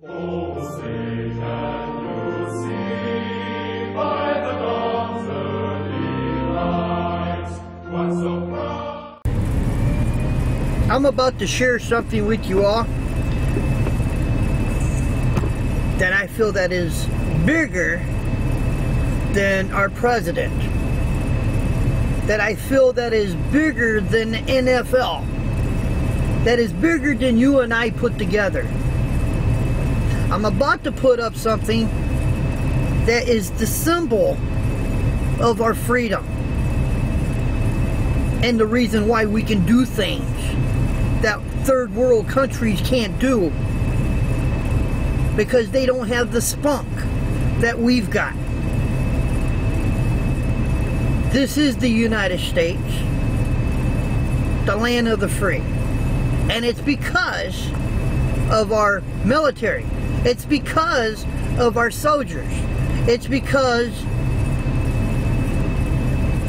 Oh, say can you see by the dawn's early light what so proud? I'm about to share something with you all that I feel that is bigger than our president. That I feel that is bigger than the NFL. That is bigger than you and I put together. I'm about to put up something that is the symbol of our freedom and the reason why we can do things that third world countries can't do, because they don't have the spunk that we've got. This is the United States, the land of the free, and it's because of our military. It's because of our soldiers. It's because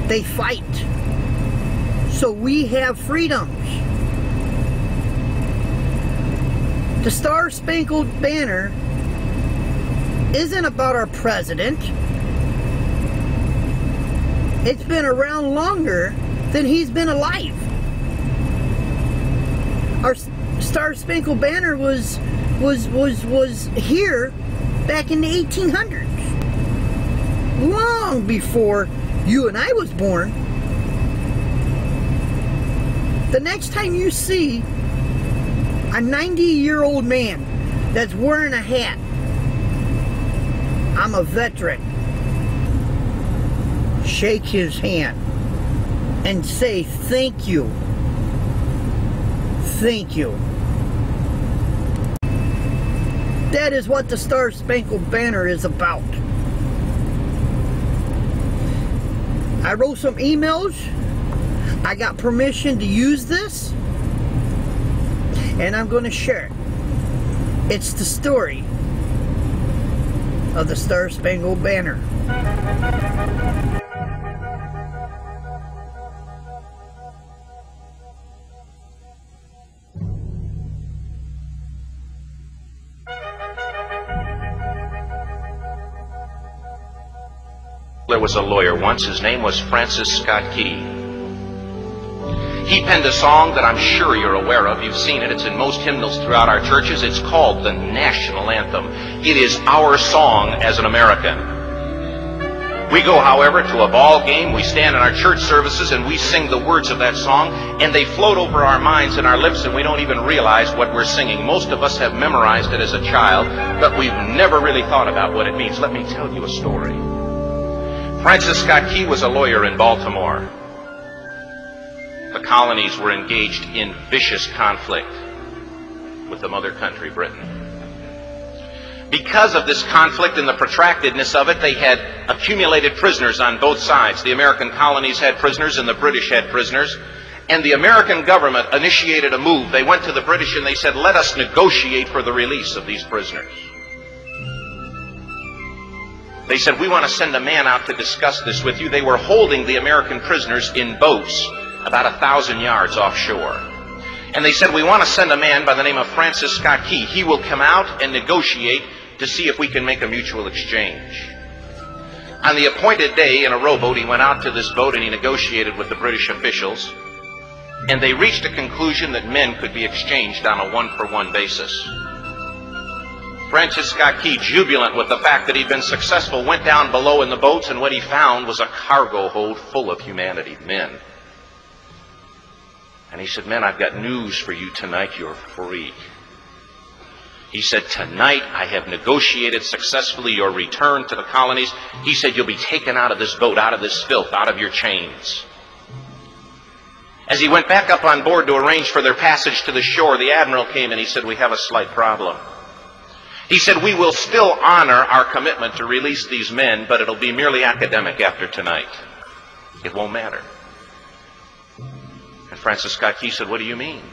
they fight. So we have freedoms. The Star-Spangled Banner isn't about our president. It's been around longer than he's been alive. Our Star-Spangled Banner was here back in the 1800s, long before you and I was born. The next time you see a 90-year-old man that's wearing a hat, I'm a veteran, shake his hand and say thank you. Thank you. That is what the Star-Spangled Banner is about. I wrote some emails. I got permission to use this, and I'm going to share it. It's the story of the Star-Spangled Banner. There was a lawyer once. His name was Francis Scott Key. He penned a song that I'm sure you're aware of. You've seen it. It's in most hymnals throughout our churches. It's called the national anthem. It is our song as an American. We go, however, to a ball game. We stand in our church services and we sing the words of that song, and they float over our minds and our lips, and we don't even realize what we're singing. Most of us have memorized it as a child, but we've never really thought about what it means. Let me tell you a story. Francis Scott Key was a lawyer in Baltimore. The colonies were engaged in vicious conflict with the mother country, Britain. Because of this conflict and the protractedness of it, they had accumulated prisoners on both sides. The American colonies had prisoners and the British had prisoners. And the American government initiated a move. They went to the British and they said, let us negotiate for the release of these prisoners. They said, we want to send a man out to discuss this with you. They were holding the American prisoners in boats about 1,000 yards offshore. And they said, we want to send a man by the name of Francis Scott Key. He will come out and negotiate to see if we can make a mutual exchange. On the appointed day, in a rowboat, he went out to this boat and he negotiated with the British officials. And they reached a conclusion that men could be exchanged on a one-for-one basis. Francis Scott Key, jubilant with the fact that he'd been successful, went down below in the boats, and what he found was a cargo hold full of humanity, men. And he said, men, I've got news for you tonight. You're free. He said, tonight I have negotiated successfully your return to the colonies. He said, you'll be taken out of this boat, out of this filth, out of your chains. As he went back up on board to arrange for their passage to the shore, the admiral came and he said, we have a slight problem. He said, we will still honor our commitment to release these men, but it'll be merely academic after tonight. It won't matter. And Francis Scott Key said, what do you mean?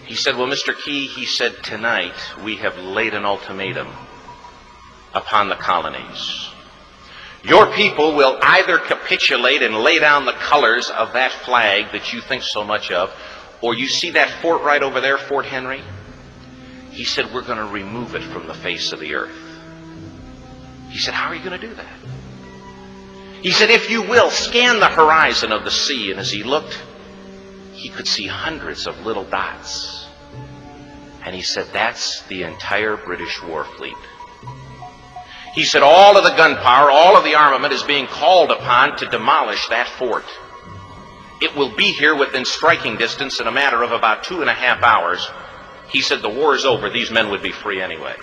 He said, well, Mr. Key, he said, tonight we have laid an ultimatum upon the colonies. Your people will either capitulate and lay down the colors of that flag that you think so much of, or you see that fort right over there, Fort Henry? He said, we're going to remove it from the face of the earth. He said, how are you going to do that? He said, if you will, scan the horizon of the sea. And as he looked, he could see hundreds of little dots. And he said, that's the entire British war fleet. He said, all of the gunpowder, all of the armament is being called upon to demolish that fort. It will be here within striking distance in a matter of about 2.5 hours. He said, the war is over. These men would be free anyway.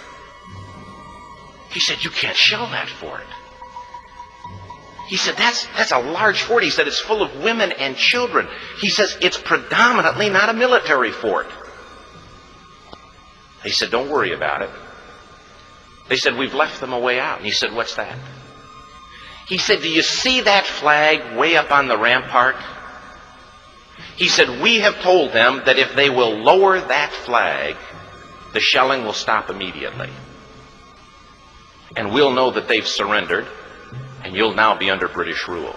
He said, you can't shell that fort. He said, that's a large fort. He said, it's full of women and children. He says, it's predominantly not a military fort. He said, don't worry about it. They said, we've left them a way out. And he said, what's that? He said, do you see that flag way up on the rampart? He said, we have told them that if they will lower that flag, the shelling will stop immediately. And we'll know that they've surrendered, and you'll now be under British rule.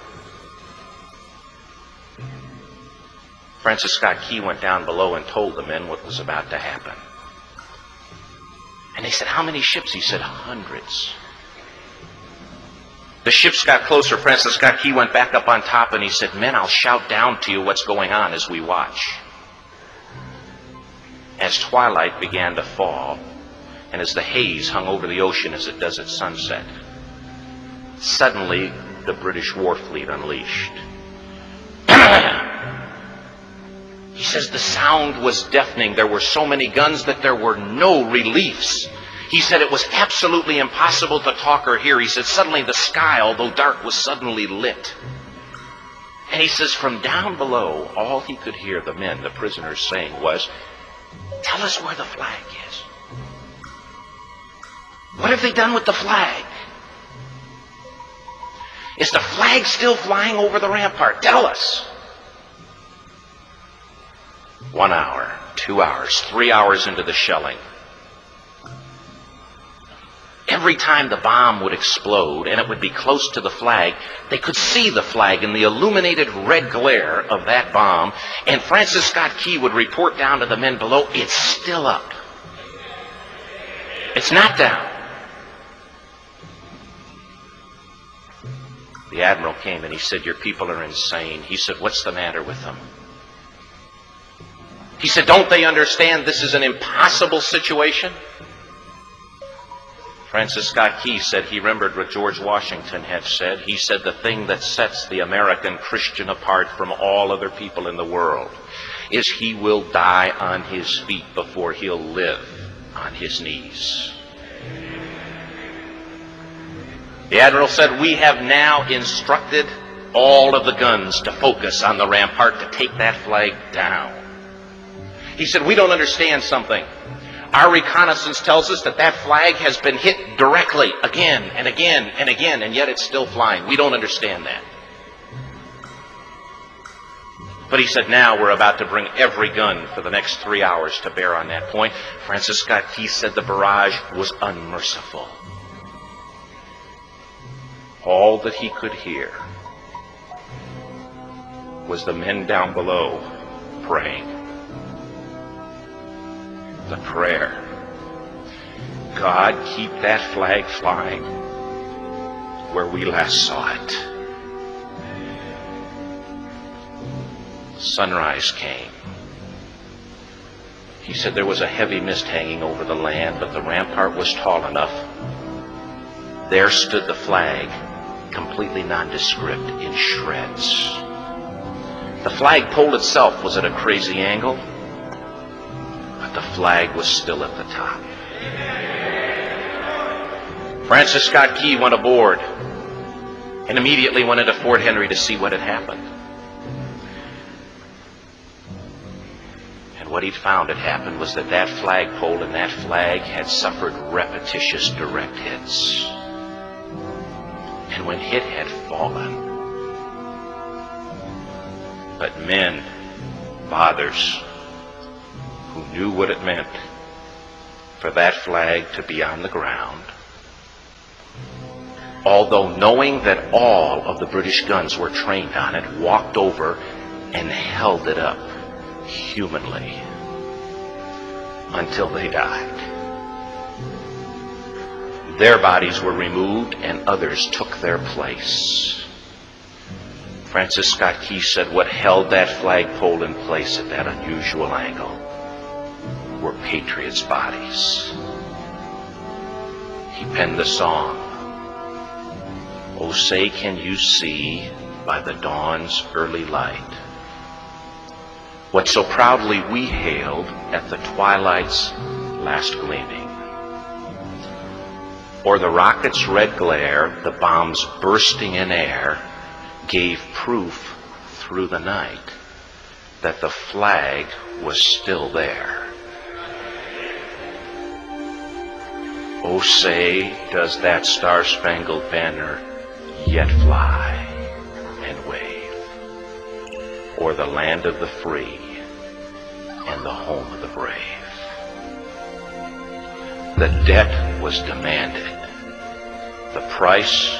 Francis Scott Key went down below and told the men what was about to happen. And they said, how many ships? He said, hundreds. The ships got closer. Francis Scott Key went back up on top and he said, men, I'll shout down to you what's going on as we watch. As twilight began to fall, and as the haze hung over the ocean as it does at sunset, suddenly the British war fleet unleashed. He says the sound was deafening. There were so many guns that there were no reliefs. He said it was absolutely impossible to talk or hear. He said suddenly the sky, although dark, was suddenly lit. And he says from down below, all he could hear the men, the prisoners, saying was, tell us where the flag is. What have they done with the flag? Is the flag still flying over the rampart? Tell us. 1 hour, 2 hours, 3 hours into the shelling, every time the bomb would explode and it would be close to the flag, they could see the flag in the illuminated red glare of that bomb. And Francis Scott Key would report down to the men below, it's still up. It's not down. The admiral came and he said, your people are insane. He said, what's the matter with them? He said, don't they understand this is an impossible situation? Francis Scott Key said he remembered what George Washington had said. He said the thing that sets the American Christian apart from all other people in the world is he will die on his feet before he'll live on his knees. The admiral said, we have now instructed all of the guns to focus on the rampart to take that flag down. He said, we don't understand something. Our reconnaissance tells us that that flag has been hit directly again and again and again, and yet it's still flying. We don't understand that. But he said, now we're about to bring every gun for the next 3 hours to bear on that point. Francis Scott Key said the barrage was unmerciful. All that he could hear was the men down below praying. The prayer, God, keep that flag flying where we last saw it. Sunrise came. He said there was a heavy mist hanging over the land, but the rampart was tall enough. There stood the flag, completely nondescript, in shreds. The flagpole itself was at a crazy angle, but the flag was still at the top. Francis Scott Key went aboard and immediately went into Fort Henry to see what had happened. And what he'd found had happened was that that flagpole and that flag had suffered repetitious direct hits. And when it had fallen, but men, fathers, who knew what it meant for that flag to be on the ground, although knowing that all of the British guns were trained on it, walked over and held it up humanly until they died. Their bodies were removed and others took their place. Francis Scott Key said what held that flagpole in place at that unusual angle were patriots' bodies. He penned the song, "Oh, say can you see by the dawn's early light what so proudly we hailed at the twilight's last gleaming? Or the rocket's red glare, the bombs bursting in air, gave proof through the night that the flag was still there. Oh, say, does that star-spangled banner yet fly and wave o'er the land of the free and the home of the brave? The debt was demanded. The price,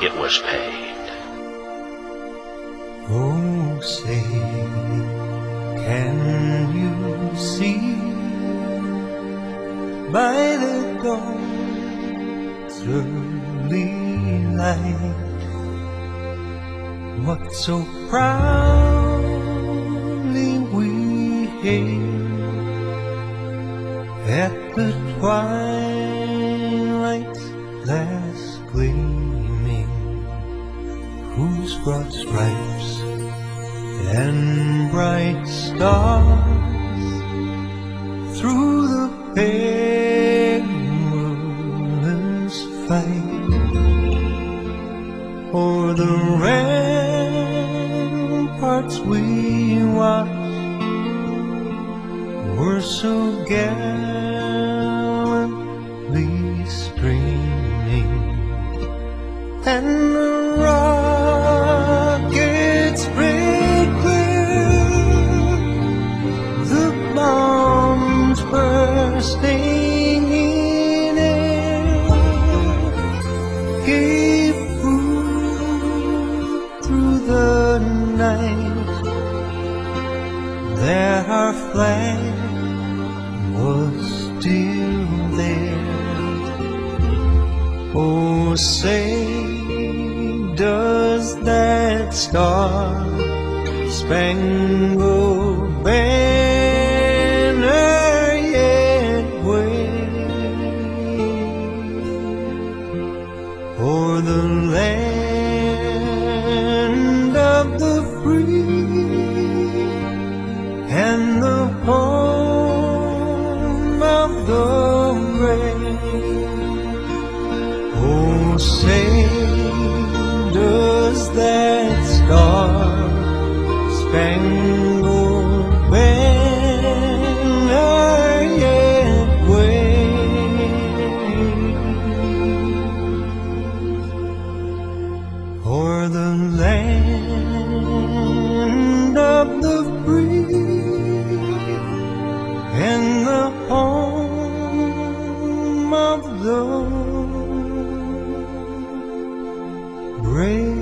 it was paid. Oh, say, can you see by the dawn's early light what so proudly we hailed at the twilight's last gleaming, whose broad stripes and bright stars through the perilous fight o'er the ramparts we watched were so gallantly streaming, and the rockets spread clear, the bombs bursting in air gave proof through the night that our flag was still there. Oh, say, does that star-spangled banner yet wave o'er the land of the free and the home of the brave? Oh, say, does that star-spangled banner yet wave o'er the land of the free and the home of the brave?